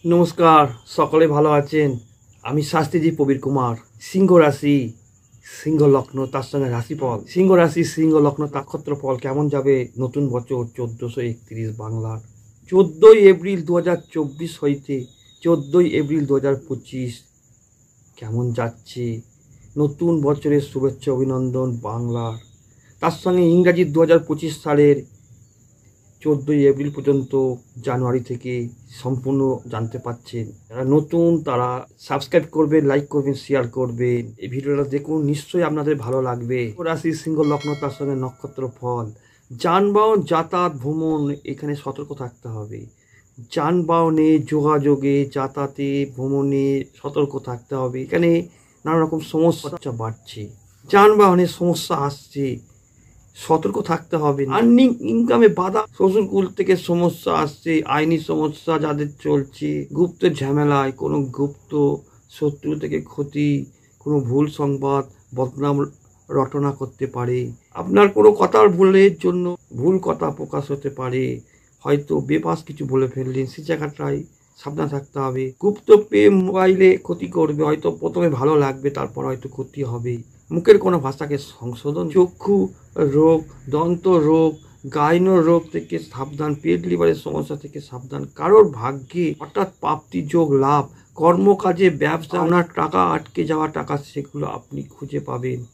নমস্কার, সকলে ভালো আছেন। আমি শাস্ত্রীজি প্রবীর কুমার। সিংহ রাশি, সিংহ লগ্ন, তার সঙ্গে রাশিফল। সিংহ রাশি, সিংহ লগ্ন, নক্ষত্র ফল কেমন যাবে নতুন বছর 1431 বাংলার 14 এপ্রিল 2024 হইতে 14 এপ্রিল 2025 কেমন যাচ্ছে নতুন বছরের শুভেচ্ছা অভিনন্দন বাংলার। তার সঙ্গে ইংরাজি 2025 সালের 14 এপ্রিল পর্যন্ত, জানুয়ারি থেকে সম্পূর্ণ জানতে পাচ্ছেন। যারা নতুন তারা সাবস্ক্রাইব করবেন, লাইক করবেন, শেয়ার করবেন। এই ভিডিওটা দেখুন, নিশ্চয়ই আপনাদের ভালো লাগবে। রাশি সিংহ লগ্ন, তার সঙ্গে নক্ষত্র ফল। যানবাহন, যাতায়াত, ভ্রমণ, এখানে সতর্ক থাকতে হবে। যানবাহনে, যোগাযোগে, যাতায়াতে, ভ্রমণে সতর্ক থাকতে হবে। এখানে নানা রকম সমস্যা বাড়ছে, যানবাহনের সমস্যা আসছে, সতর্ক থাকতে হবে। আর্নিং ইনকামে বাধা, শ্বশুরকুল থেকে সমস্যা আসছে, আইনি সমস্যা যাদের চলছে, গুপ্ত ঝামেলায়, কোনো গুপ্ত শত্রু থেকে ক্ষতি, কোনো ভুল সংবাদ, বদনাম রটনা করতে পারে। আপনার কোনো কথার ভুলের জন্য ভুল কথা প্রকাশ হতে পারে। হয়তো বেপাস কিছু বলে ফেললেন, সে জায়গাটায় সাবধান থাকতে হবে। গুপ্ত প্রেম মোবাইলে ক্ষতি করবে, হয়তো প্রথমে ভালো লাগবে, তারপর হয়তো ক্ষতি হবে। মুখের কোনো ভাষাকে সংশোধন। চক্ষু রোগ, দন্ত রোগ, গাইন রোগ থেকে সাবধান। পেট লিভারের সমস্যা থেকে সাবধান। কারোর ভাগ্যে হঠাৎ প্রাপ্তি যোগ, লাভ, কর্মকাজে, ব্যবসা, আপনার টাকা আটকে যাওয়া টাকা, সেগুলো আপনি খুঁজে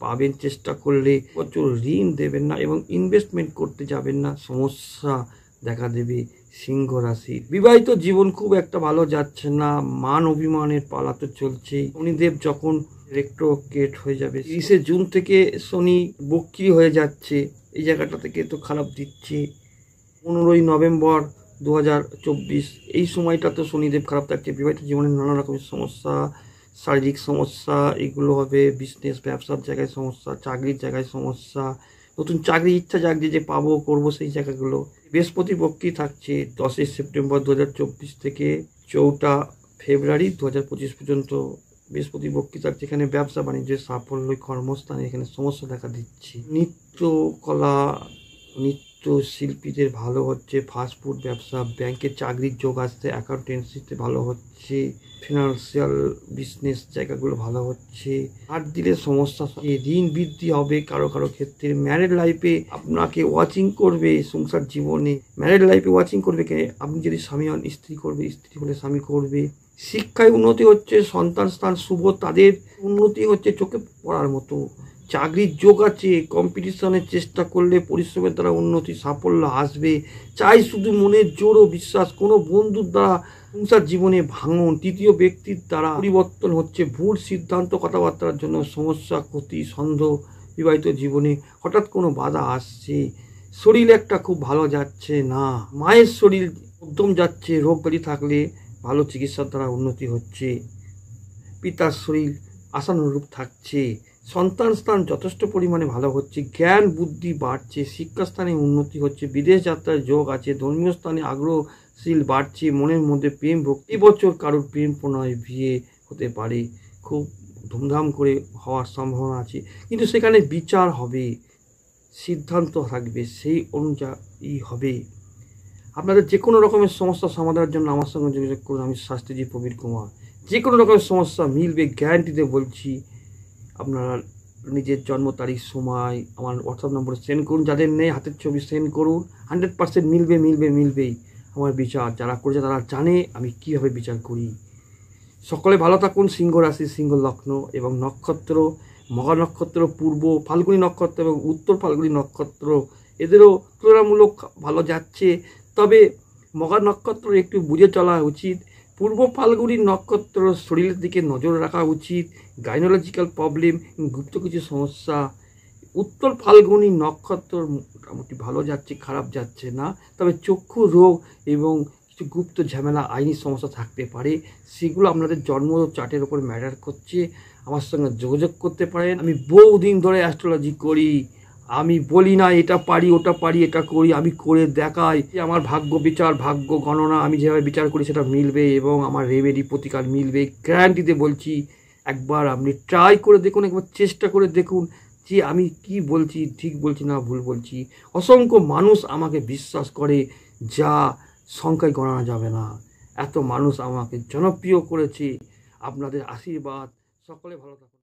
পাবেন চেষ্টা করলে। প্রচুর ঋণ দেবেন না এবং ইনভেস্টমেন্ট করতে যাবেন না, সমস্যা দেখা দেবে। সিংহ রাশি, বিবাহিত জীবন খুব একটা ভালো যাচ্ছে না, মান অভিমানের পালা তো চলছে। শনিদেব যখন রেট্রোগ্রেড হয়ে যাবে 30 জুন থেকে, শনি বক্রি হয়ে যাচ্ছে, এই জায়গাটা থেকে তো খারাপ দিচ্ছে। 15 নভেম্বর 2024 এই সময়টা তো শনিদেব খারাপ থাকছে। বিবাহিত জীবনে নানা রকমের সমস্যা, শারীরিক সমস্যা এগুলো হবে। বিজনেস, ব্যবসার জায়গায় সমস্যা, চাকরির জায়গায় সমস্যা, নতুন চাকরি ইচ্ছা জাগছে যে পাবো করবো, সেই জায়গাগুলো। বৃহস্পতি বক্রি থাকছে 10 সেপ্টেম্বর 2024 থেকে 4 ফেব্রুয়ারি 2025 পর্যন্ত বৃহস্পতি বক্রি থাকছে। এখানে ব্যবসা বাণিজ্যের সাফল্য, কর্মস্থানে এখানে সমস্যা দেখা দিচ্ছে। নৃত্য কলা, নৃত্য শিল্পীদের ভালো হচ্ছে। ফাস্টফুড ব্যবসা, ব্যাংকের চাকরির যোগ আসছে, অ্যাকাউন্টেন্সিতে ভালো হচ্ছে, ফিনান্সিয়াল বিজনেস জায়গাগুলো ভালো হচ্ছে। হাত দিলে সমস্যা, ঋণ বৃদ্ধি হবে কারো কারো ক্ষেত্রে। ম্যারেড লাইফে আপনাকে ওয়াচিং করবে, সংসার জীবনে ম্যারেড লাইফে ওয়াচিং করবে কে, আপনি যদি স্বামী হন স্ত্রী করবে, স্ত্রী হলে স্বামী করবে। শিক্ষায় উন্নতি হচ্ছে, সন্তান স্থান শুভ, তাদের উন্নতি হচ্ছে চোখে পড়ার মতো। চাকরির যোগ আছে, কম্পিটিশনের চেষ্টা করলে পরিশ্রমের দ্বারা উন্নতি সাফল্য আসবে। চাই শুধু মনের জোর ও বিশ্বাস। কোনো বন্ধুর দ্বারা সংসার জীবনে ভাঙন, তৃতীয় ব্যক্তির দ্বারা পরিবর্তন হচ্ছে, ভুল সিদ্ধান্ত, কথাবার্তার জন্য সমস্যা, ক্ষতি, সন্দেহ। বিবাহিত জীবনে হঠাৎ কোনো বাধা আসছে। শরীর একটা খুব ভালো যাচ্ছে না, মায়ের শরীর উদ্যম যাচ্ছে, রোগ ব্যাধি থাকলে ভালো চিকিৎসার দ্বারা উন্নতি হচ্ছে। পিতার শরীর আশানুরূপ থাকছে। সন্তান স্থান যথেষ্ট পরিমাণে ভালো হচ্ছে, জ্ঞান বুদ্ধি বাড়ছে, শিক্ষাস্থানে উন্নতি হচ্ছে, বিদেশ যাত্রার যোগ আছে, ধর্মীয় স্থানে আগ্রহশীল বাড়ছে, মনের মধ্যে প্রেম ভক্তি। এবছর কারোর প্রেম প্রণয় বিয়ে হতে পারে, খুব ধুমধাম করে হওয়ার সম্ভাবনা আছে, কিন্তু সেখানে বিচার হবে, সিদ্ধান্ত থাকবে, সেই অনুযায়ী হবে। আপনাদের যে কোনো রকমের সমস্যা সমাধানের জন্য আমার সঙ্গে যোগাযোগ করুন। আমি শাস্ত্রীজি প্রবীর কুমার। যে কোনো রকমের সমস্যা মিলবে, গ্যারান্টিতে বলছি। আপনারা নিজের জন্ম তারিখ, সময় আমার হোয়াটসঅ্যাপ নম্বরে সেন্ড করুন। যাদের নেই হাতের ছবি সেন্ড করুন, 100% মিলবেই। আমার বিচার যারা করেছে তারা জানে আমি কীভাবে বিচার করি। সকলে ভালো থাকুন। সিংহ রাশি, সিংহ লগ্ন এবং নক্ষত্র, মঘা নক্ষত্র, পূর্ব ফাল্গুনী নক্ষত্র এবং উত্তর ফাল্গুনী নক্ষত্র, এদেরও তুলনামূলক ভালো যাচ্ছে। তবে মঘা নক্ষত্র একটু বুঝে চলা উচিত। পূর্ব ফাল্গুনী নক্ষত্র শরীরের দিকে নজর রাখা উচিত, গাইনোলজিক্যাল প্রবলেম, গুপ্ত কিছু সমস্যা। উত্তর ফাল্গুনী নক্ষত্র মোটামুটি ভালো যাচ্ছে, খারাপ যাচ্ছে না। তবে চক্ষু রোগ এবং কিছু গুপ্ত ঝামেলা, আইনি সমস্যা থাকতে পারে, সেগুলো আপনাদের জন্ম চার্টের ওপর ম্যাটার করছে। আমার সঙ্গে যোগাযোগ করতে পারেন। আমি বহুদিন ধরে অ্যাস্ট্রোলজি করি, আমি বলি না এটা পারি ওটা পারি, এটা করি, আমি করে দেখাই। আমার ভাগ্য বিচার, ভাগ্য গণনা, আমি যেভাবে বিচার করি সেটা মিলবে এবং আমার রেমেডি প্রতিকার মিলবে, গ্যারান্টিতে বলছি। একবার আপনি ট্রাই করে দেখুন, একবার চেষ্টা করে দেখুন যে আমি কি বলছি ঠিক বলছি না ভুল বলছি। অসংখ্য মানুষ আমাকে বিশ্বাস করে, যা সংখ্যায় গণানো যাবে না। এত মানুষ আমাকে জনপ্রিয় করেছি। আপনাদের আশীর্বাদ, সকলে ভালো থাকুন।